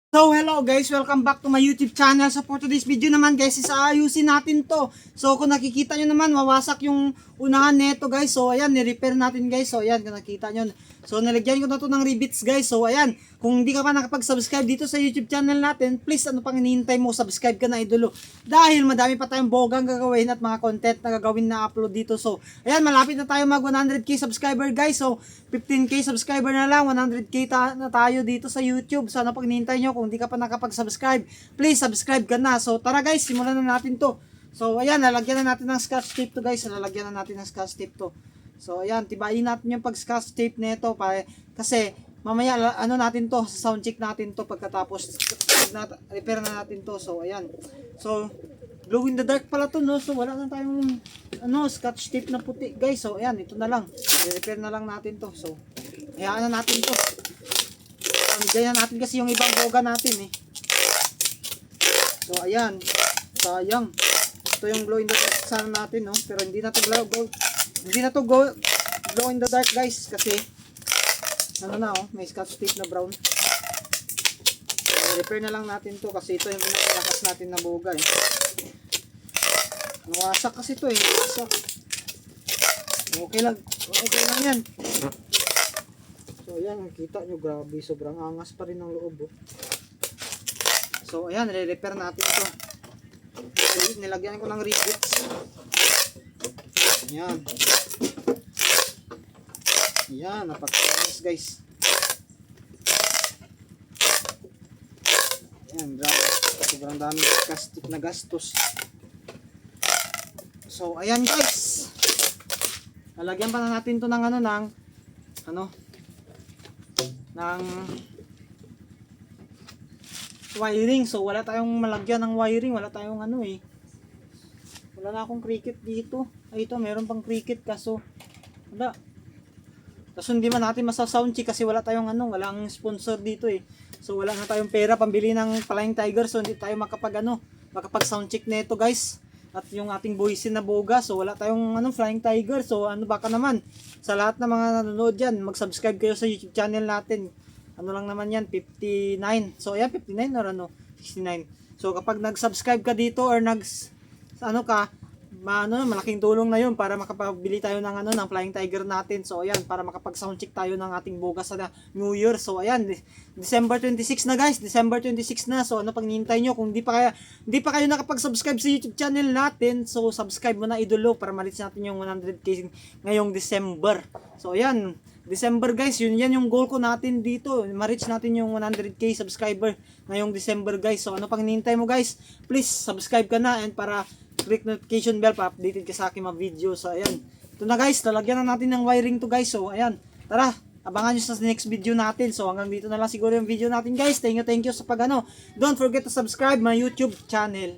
So hello guys, welcome back to my YouTube channel. So for today's video naman guys, is aayusin natin to. So kung nakikita nyo naman, mawasak yung unahan nito guys. So ayan, ni-repair natin guys. So ayan, kung nakita nyo. So nilagyan ko na to ng rivets guys. So ayan, kung hindi ka pa nakapag-subscribe dito sa YouTube channel natin, please ano pang hinihintay mo, subscribe ka na idolo. Dahil madami pa tayong bogang gagawin at mga content na gagawin na upload dito. So ayan, malapit na tayo mag 100k subscriber guys. So 15k subscriber na lang, 100k na tayo dito sa YouTube. So ano pang hinihintay nyo? Kung hindi ka pa nakapag-subscribe, please subscribe ka na. So tara guys, simulan na natin to. So ayan, lalagyan na natin ng scotch tape to guys. Lalagyan na natin ng scotch tape to. So ayan, tibayin natin yung pag-scotch tape nito kasi mamaya ano natin to, sound check natin to pagkatapos repair na natin to. So ayan. So glow in the dark pala to, no. So wala na tayong scotch tape na puti guys. So ayan, ito na lang. I-repair na lang natin to. So hayaan na natin to. Ganyan natin kasi yung ibang boga natin eh. So ayan, sayang. Ito yung glow in the dark sana natin, no. Pero hindi na to glow in the dark guys kasi ano na, may scotch tape na brown. Repair na lang natin to kasi ito yung pinakalakas natin na boga eh. Nawasak kasi to eh. Nawasak. Okay lang yan. So ayan, nakita nyo, grabe, sobrang angas pa rin ng loob oh. So ayan, re-repair natin ito. Nilagyan ko ng rivets. Ayan. Ayan, napakalinis guys. Ayan, grabe, sobrang dami plastic na gastos. So ayan guys, lalagyan pa na natin to ng ng wiring. So wala tayong malagyan ng wiring, wala tayong wala na akong cricket dito. Ay ito, meron pang cricket kaso wala. Kaso hindi man natin masa-sound check kasi wala tayong walang sponsor dito eh. So wala na tayong pera pambili ng Flying Tiger, so hindi tayo makapag sound check nito guys. At yung ating buhisin na boga, so wala tayong Flying Tiger. So baka naman sa lahat ng mga nanonood diyan, mag-subscribe kayo sa YouTube channel natin. Ano lang naman yan, 59. So ayan, 59 or 69. So kapag nag-subscribe ka dito or malaking tulong na yun para makapabili tayo ng Flying Tiger natin. So ayan, para makapag-sound check tayo ng ating boga sa New Year. So ayan, December 26 na guys, December 26 na. So ano pang hinihintay nyo? Kung hindi pa kayo nakapag-subscribe sa YouTube channel natin, so subscribe mo na idolo para ma-reach natin yung 100k ngayong December. So ayan, December guys, yan yung goal ko natin dito, ma-reach natin yung 100k subscriber ngayong December guys. So ano pang hinihintay mo guys? Please subscribe ka na and para click notification bell para updated ka sa aking mga video. So ayan, ito na guys, lalagyan na natin ng wiring to guys. So ayan, tara, abangan nyo sa next video natin. So hanggang dito na lang siguro yung video natin guys. Thank you sa don't forget to subscribe my YouTube channel.